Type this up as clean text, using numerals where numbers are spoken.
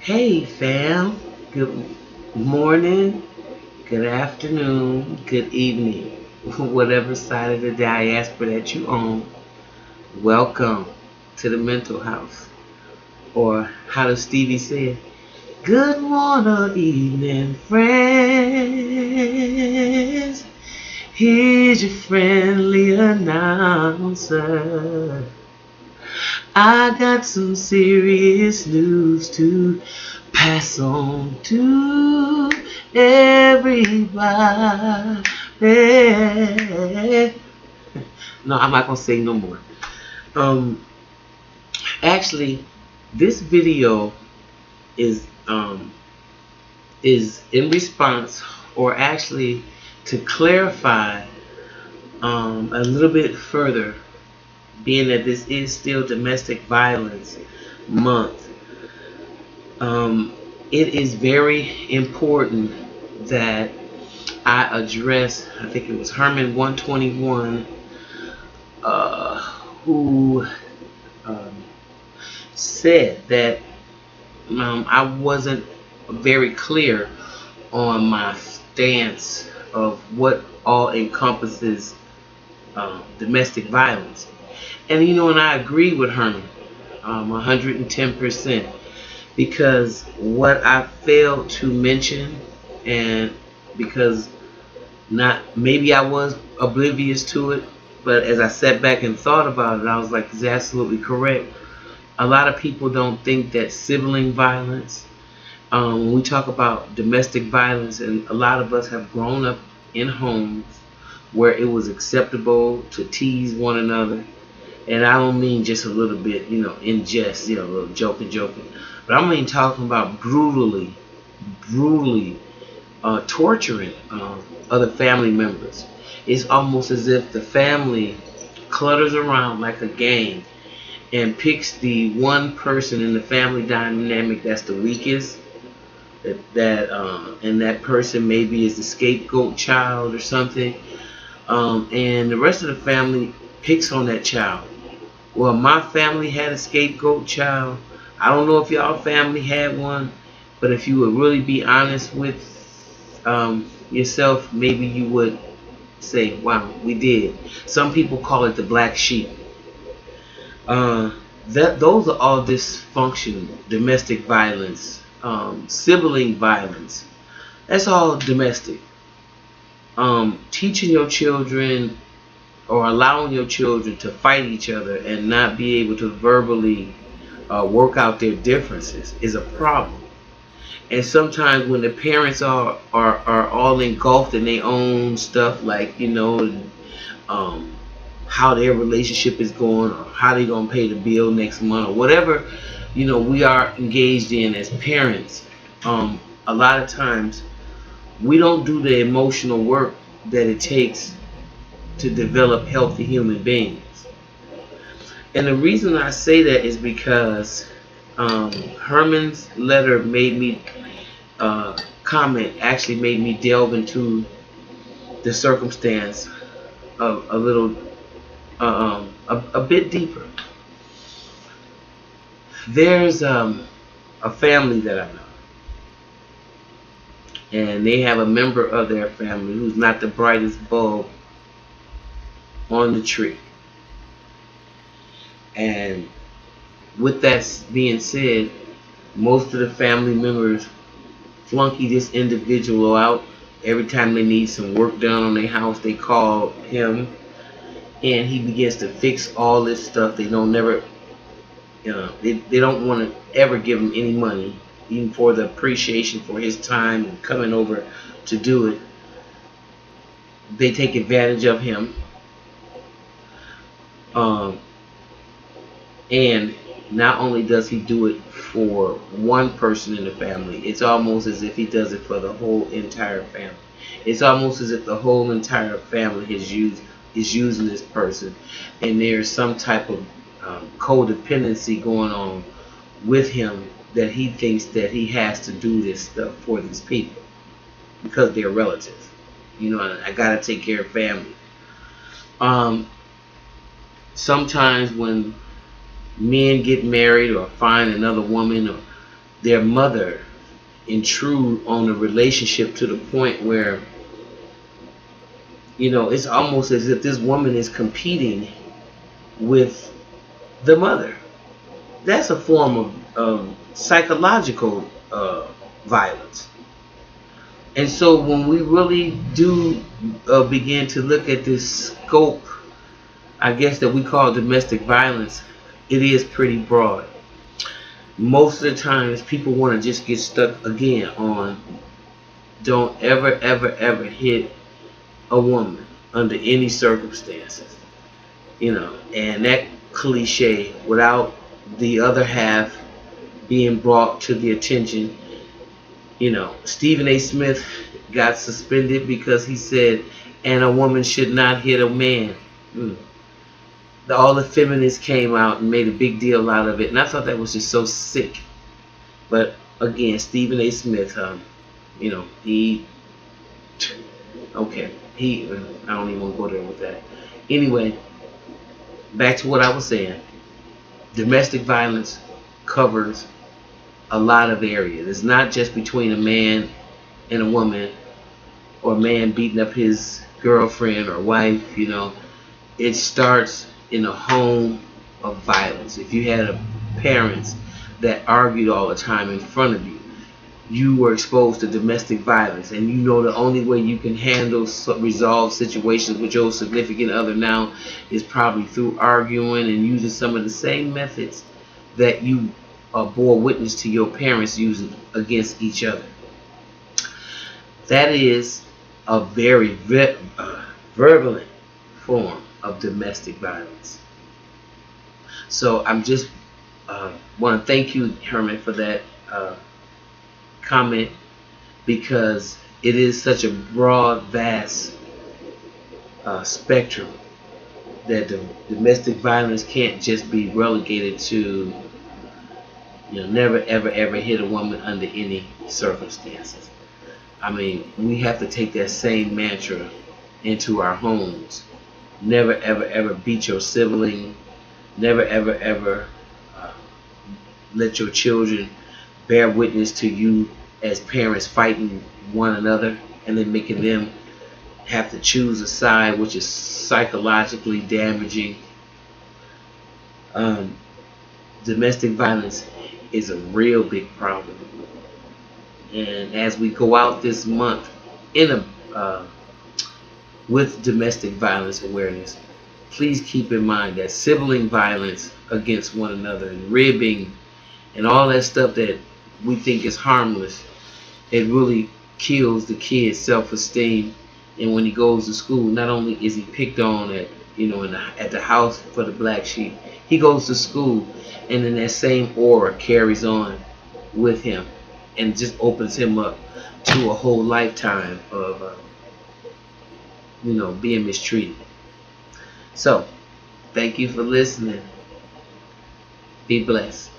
Hey fam, good morning, good afternoon, good evening, whatever side of the diaspora that you own. Welcome to the mental house. Or how does Stevie say it? Good morning, evening, friends. Here's your friendly announcer. I got some serious news to pass on to everybody. No, I'm not gonna say no more. Um, actually, this video is is in response, or actually to clarify a little bit further, being that this is still Domestic Violence Month. Um, it is very important that I address, I think it was Herman 121, who um, said that I wasn't very clear on my stance of what all encompasses domestic violence. And I agree with Herman 110%, because what I failed to mention, and because not maybe I was oblivious to it, but as I sat back and thought about it, I was like, it's absolutely correct. A lot of people don't think that sibling violence, when we talk about domestic violence, and a lot of us have grown up in homes where it was acceptable to tease one another. And I don't mean just a little bit, in jest, a little joking. But I mean talking about brutally torturing other family members. It's almost as if the family clutters around like a gang and picks the one person in the family dynamic that's the weakest. And that person maybe is the scapegoat child or something. And the rest of the family picks on that child. Well, my family had a scapegoat child. I don't know if y'all family had one, but if you would really be honest with yourself, maybe you would say, wow, we did. Some people call it the black sheep. Those are all dysfunction, domestic violence, sibling violence. That's all domestic. Teaching your children or allowing your children to fight each other and not be able to verbally work out their differences is a problem. And sometimes when the parents are all engulfed in their own stuff, like um, how their relationship is going, or how they gonna pay the bill next month, or whatever we are engaged in as parents. A lot of times we don't do the emotional work that it takes to develop healthy human beings. And the reason I say that is because Herman's letter made me comment actually made me delve into the circumstance of a little a bit deeper. There's a family that I know, and they have a member of their family who's not the brightest bulb on the tree. And with that being said, most of the family members flunky this individual out. Every time they need some work done on their house, they call him, and he begins to fix all this stuff. They don't never, they don't want to ever give him any money, even for the appreciation for his time and coming over to do it. They take advantage of him, um, and not only does he do it for one person in the family, it's almost as if he does it for the whole entire family. It's almost as if the whole entire family is using this person, and there's some type of codependency going on with him, that he thinks that he has to do this stuff for these people because they're relatives. I gotta take care of family. Um, Sometimes when men get married or find another woman, or their mother intrude on the relationship to the point where, it's almost as if this woman is competing with the mother. That's a form of psychological violence. And so when we really do begin to look at this scope, I guess, that we call domestic violence, it is pretty broad. Most of the times people want to just get stuck again on don't ever, ever, ever hit a woman under any circumstances. And that cliche, without the other half being brought to the attention. Stephen A. Smith got suspended because he said, and a woman should not hit a man. All the feminists came out and made a big deal out of it, and I thought that was just so sick. But again, Stephen A. Smith, he, okay, I don't even want to go there with that. Anyway, back to what I was saying. Domestic violence covers a lot of areas. It's not just between a man and a woman, or a man beating up his girlfriend or wife. It starts in a home of violence. If you had parents that argued all the time in front of you, you were exposed to domestic violence, and the only way you can resolve situations with your significant other now is probably through arguing and using some of the same methods that you bore witness to your parents using against each other. That is a very virulent form of domestic violence. So I'm just want to thank you, Herman, for that comment, because it is such a broad, vast spectrum that the domestic violence can't just be relegated to never, ever, ever hit a woman under any circumstances. I mean, we have to take that same mantra into our homes. Never, ever, ever beat your sibling. Never, ever, ever let your children bear witness to you as parents fighting one another and then making them have to choose a side, which is psychologically damaging. Domestic violence is a real big problem. And as we go out this month with domestic violence awareness, please keep in mind that sibling violence against one another and ribbing and all that stuff that we think is harmless, it really kills the kid's self-esteem. And when he goes to school, not only is he picked on at the house for the black sheep, he goes to school and then that same aura carries on with him and just opens him up to a whole lifetime of being mistreated. So thank you for listening. Be blessed.